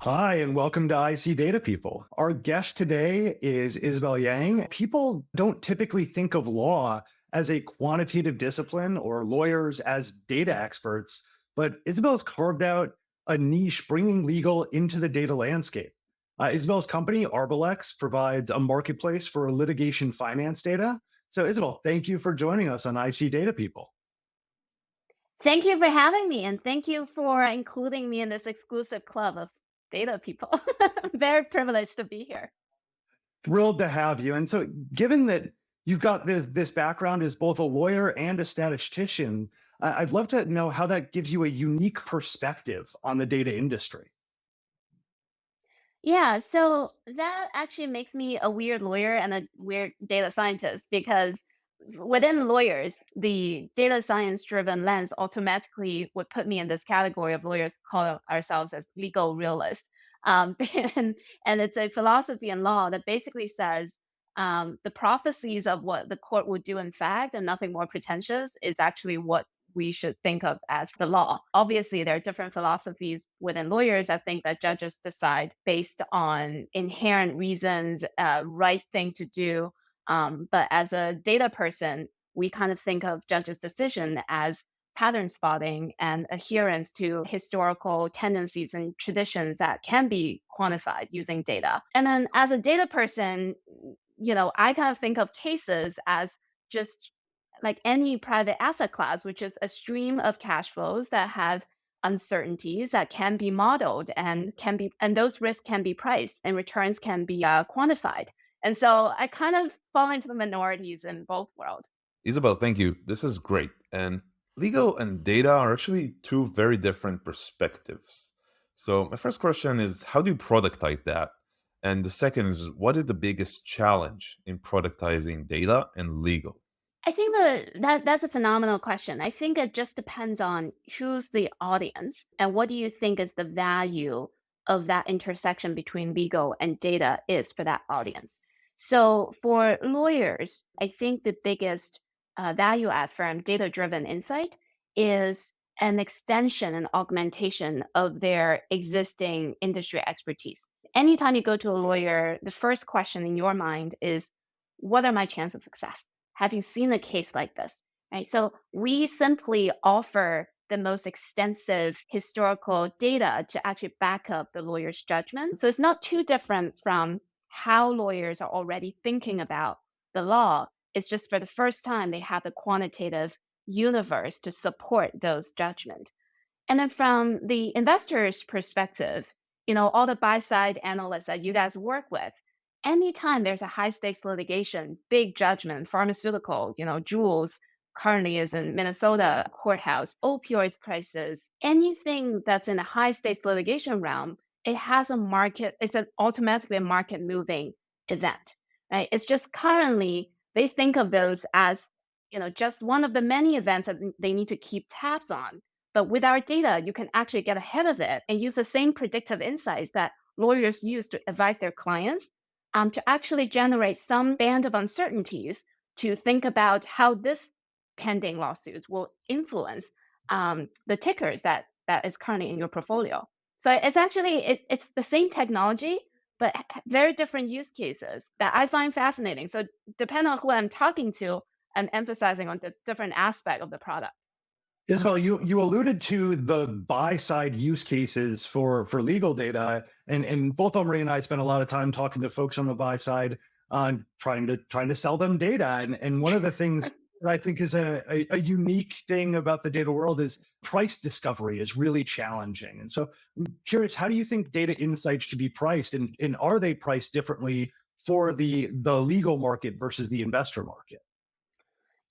Hi, and welcome to IC Data People. Our guest today is Isabel Yang. People don't typically think of law as a quantitative discipline or lawyers as data experts, but Isabel's carved out a niche bringing legal into the data landscape. Isabel's company, Arbilex, provides a marketplace for litigation finance data. So, Isabel, thank you for joining us on IC Data People. Thank you for having me, and thank you for including me in this exclusive club of data people. Very privileged to be here. Thrilled to have you. And so, given that you've got this background as both a lawyer and a statistician, I'd love to know how that gives you a unique perspective on the data industry. Yeah, so that actually makes me a weird lawyer and a weird data scientist because within lawyers, the data science driven lens automatically would put me in this category of lawyers call ourselves as legal realists. And, and it's a philosophy in law that basically says the prophecies of what the court would do in fact and nothing more pretentious is actually what we should think of as the law. Obviously, there are different philosophies within lawyers. I think that judges decide based on inherent reasons, right thing to do. But as a data person, we kind of think of judges' decision as pattern spotting and adherence to historical tendencies and traditions that can be quantified using data. And then as a data person, I kind of think of cases as just like any private asset class, which is a stream of cash flows that have uncertainties that can be modeled and those risks can be priced and returns can be quantified. And so I kind of fall into the minorities in both worlds. Isabel, thank you. This is great. And legal and data are actually two very different perspectives. So, my first question is how do you productize that? And the second is what is the biggest challenge in productizing data and legal? I think that's a phenomenal question. I think it just depends on who's the audience and what do you think is the value of that intersection between legal and data is for that audience. So for lawyers, I think the biggest value add from data-driven insight is an extension and augmentation of their existing industry expertise. Anytime you go to a lawyer, the first question in your mind is, what are my chances of success? Have you seen a case like this? Right. So we simply offer the most extensive historical data to actually back up the lawyer's judgment. So it's not too different from how lawyers are already thinking about the law. It's just for the first time they have a quantitative universe to support those judgments. And then from the investor's perspective, all the buy side analysts that you guys work with, anytime there's a high stakes litigation, big judgment, pharmaceutical, Jules currently is in Minnesota courthouse, opioids crisis, anything that's in a high stakes litigation realm, it has a market, it's automatically a market moving event, right? It's just currently they think of those as, just one of the many events that they need to keep tabs on. But with our data, you can actually get ahead of it and use the same predictive insights that lawyers use to advise their clients to actually generate some band of uncertainties to think about how this pending lawsuit will influence the tickers that is currently in your portfolio. So it's actually it's the same technology, but very different use cases that I find fascinating. So depending on who I'm talking to, I'm emphasizing on the different aspect of the product. Isabel, you alluded to the buy side use cases for legal data, and both Omri and I spent a lot of time talking to folks on the buy side on trying to sell them data. And one of the things that I think is a unique thing about the data world is price discovery is really challenging. And so I'm curious, how do you think data insights should be priced, and are they priced differently for the legal market versus the investor market?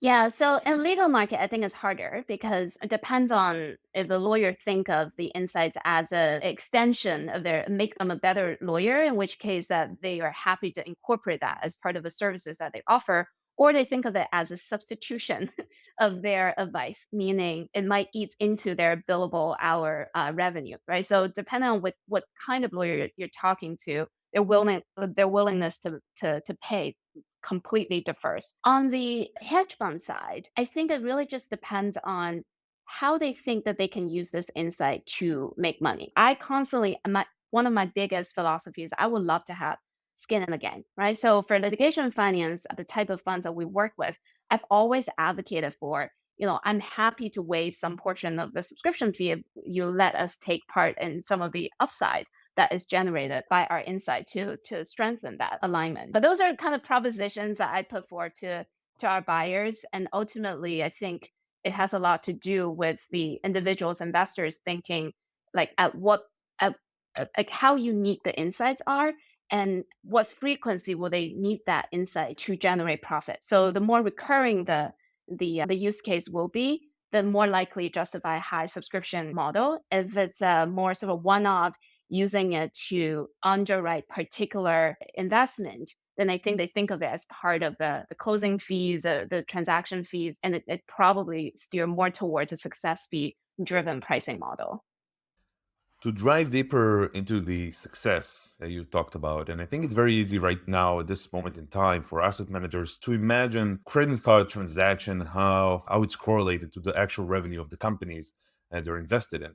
Yeah, so in legal market, I think it's harder because it depends on if the lawyer think of the insights as an extension of their make them a better lawyer, in which case that they are happy to incorporate that as part of the services that they offer, or they think of it as a substitution of their advice, meaning it might eat into their billable hour revenue, right? So depending on what kind of lawyer you're talking to, their willingness to pay completely differs. On the hedge fund side, I think it really just depends on how they think that they can use this insight to make money. I constantly, one of my biggest philosophies, I would love to have skin in the game, right? So for litigation finance, the type of funds that we work with, I've always advocated for, I'm happy to waive some portion of the subscription fee if you let us take part in some of the upside that is generated by our insight to strengthen that alignment. But those are kind of propositions that I put forward to our buyers. And ultimately, I think it has a lot to do with the individuals, investors thinking like like how unique the insights are and what frequency will they need that insight to generate profit. So the more recurring the use case will be, the more likely justify a high subscription model. If it's a more sort of one-off using it to underwrite particular investment, then I think they think of it as part of the closing fees, the transaction fees, and it probably steer more towards a success fee driven pricing model. To drive deeper into the success that you talked about, and I think it's very easy right now at this moment in time for asset managers to imagine credit card transaction, how it's correlated to the actual revenue of the companies that they're invested in.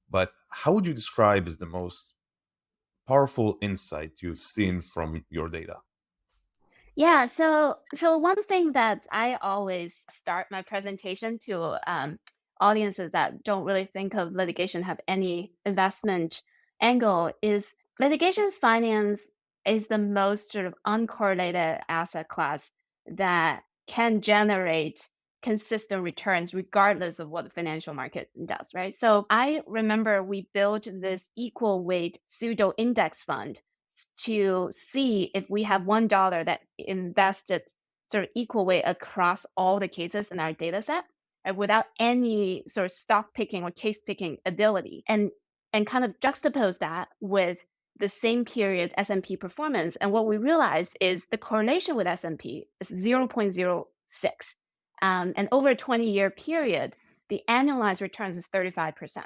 But how would you describe as the most powerful insight you've seen from your data? Yeah, so one thing that I always start my presentation to audiences that don't really think of litigation have any investment angle is litigation finance is the most sort of uncorrelated asset class that can generate consistent returns regardless of what the financial market does, right? So I remember we built this equal weight pseudo index fund to see if we have $1 that invested sort of equal weight across all the cases in our data set, without any sort of stock picking or case picking ability, and kind of juxtapose that with the same period S&P performance. And what we realized is the correlation with S&P is 0.06. And over a 20-year period, the annualized returns is 35%.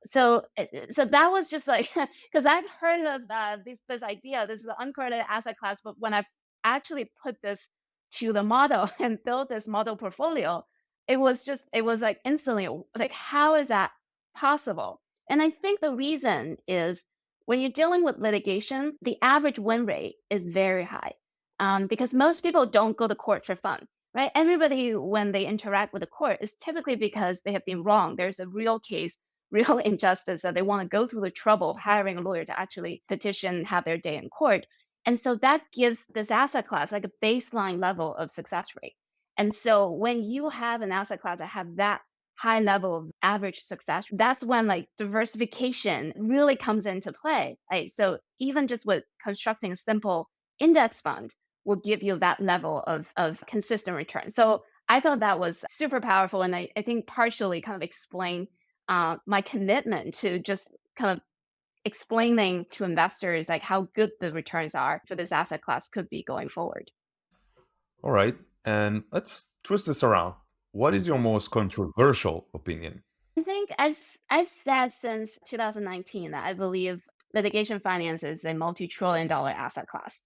So that was just like because I've heard of this idea, this is the uncorrelated asset class, but when I actually put this to the model and built this model portfolio, it was like instantly like how is that possible? And I think the reason is when you're dealing with litigation, the average win rate is very high, because most people don't go to court for fun. Right? Everybody, when they interact with the court, is typically because they have been wrong. There's a real case, real injustice that they want to go through the trouble of hiring a lawyer to actually petition, have their day in court. And so that gives this asset class like a baseline level of success rate. And so when you have an asset class that have that high level of average success, that's when like diversification really comes into play. Right? So even just with constructing a simple index fund will give you that level of consistent return. So I thought that was super powerful. And I think partially kind of explain my commitment to just kind of explaining to investors like how good the returns are for this asset class could be going forward. All right, and let's twist this around. What is your most controversial opinion? I think I've said since 2019 that I believe litigation finance is a multi-trillion dollar asset class.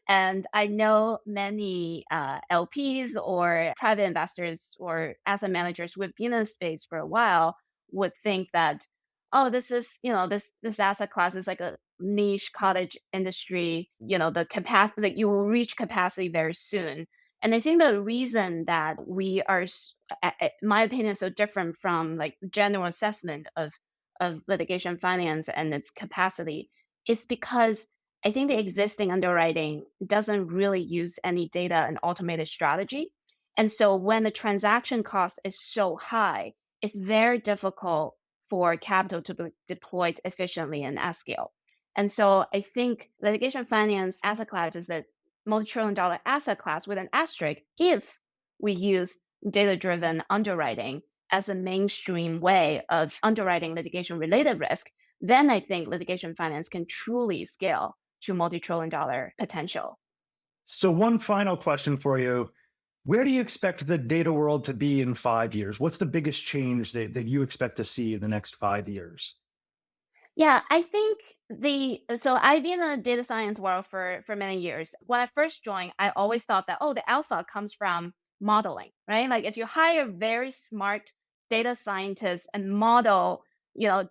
And I know many LPs or private investors or asset managers who have been in the space for a while would think that, oh, this is, this asset class is like a niche cottage industry, the capacity that you will reach capacity very soon. And I think the reason that we are my opinion is so different from like general assessment of litigation finance and its capacity is because I think the existing underwriting doesn't really use any data and automated strategy. And so when the transaction cost is so high, it's very difficult for capital to be deployed efficiently and at scale. And so I think litigation finance asset class is a multi-trillion dollar asset class with an asterisk if we use data-driven underwriting as a mainstream way of underwriting litigation-related risk, then I think litigation finance can truly scale to multi-trillion dollar potential. So one final question for you. Where do you expect the data world to be in 5 years? What's the biggest change that you expect to see in the next 5 years? Yeah, I think so I've been in the data science world for many years. When I first joined, I always thought that, oh, the alpha comes from modeling, right? Like if you hire very smart data scientists and model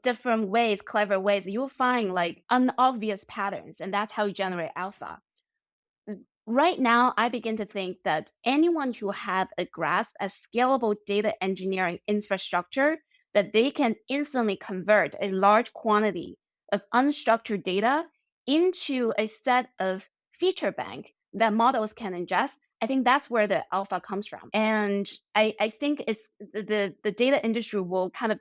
different ways, clever ways, you'll find like unobvious patterns, and that's how you generate alpha. Right now, I begin to think that anyone who have a grasp at scalable data engineering infrastructure, that they can instantly convert a large quantity of unstructured data into a set of feature bank that models can ingest. I think that's where the alpha comes from. And I think it's the data industry will kind of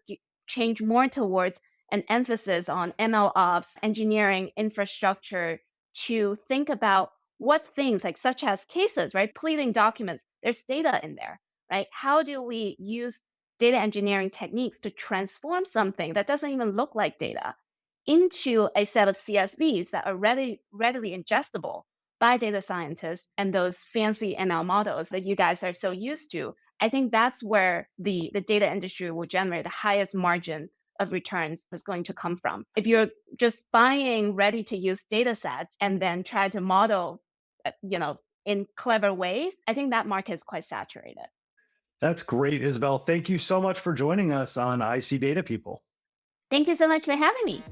change more towards an emphasis on ML ops, engineering infrastructure, to think about what things, like such as cases, right? Pleading documents, there's data in there, right? How do we use data engineering techniques to transform something that doesn't even look like data into a set of CSVs that are readily ingestible by data scientists and those fancy ML models that you guys are so used to? I think that's where the data industry will generate the highest margin of returns is going to come from. If you're just buying ready to use data sets and then try to model in clever ways, I think that market is quite saturated. That's great, Isabel. Thank you so much for joining us on IC Data People. Thank you so much for having me.